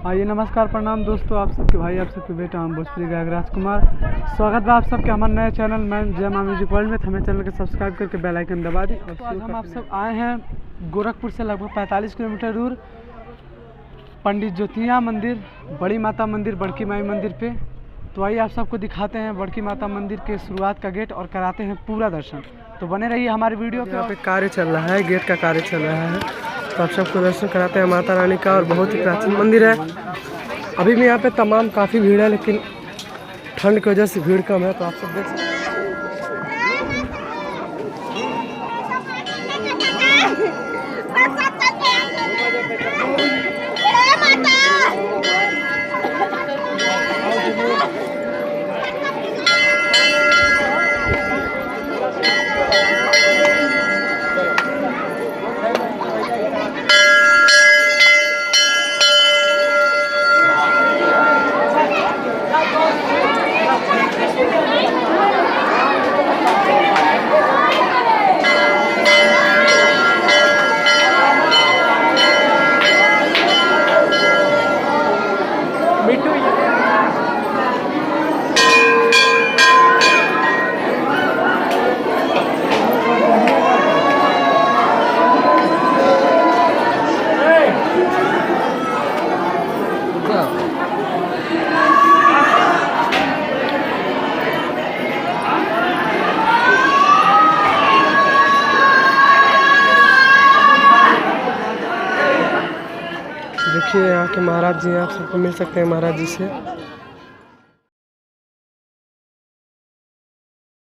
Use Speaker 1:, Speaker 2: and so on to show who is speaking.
Speaker 1: आइए नमस्कार प्रणाम दोस्तों, आप सबके भाई आप सबके बेटा हम भोजपुरी गायक राजकुमार। स्वागत है आप सबके हमारे नए चैनल में जय मां म्यूजिक वर्ल्ड में। हमें चैनल को सब्सक्राइब करके बेल आइकन दबा दी। तो आज हम आप सब आए हैं गोरखपुर से लगभग 45 किलोमीटर दूर पंडित ज्योतिया मंदिर, बड़ी माता मंदिर, बड़की माई मंदिर पे। तो आइए आप सबको दिखाते हैं बड़की माता मंदिर के शुरुआत का गेट और कराते हैं पूरा दर्शन। तो बने रहिए हमारी वीडियो पे। यहाँ पे कार्य चल रहा है, गेट का कार्य चल रहा है, तो आप सबको दर्शन कराते हैं माता रानी का। और बहुत ही प्राचीन मंदिर है। अभी भी यहाँ पे तमाम काफ़ी भीड़ है, लेकिन ठंड की वजह से भीड़ कम है। तो आप सब देख सकते हैं। देखिए यहाँ के महाराज जी, आप सबको मिल सकते हैं महाराज जी से।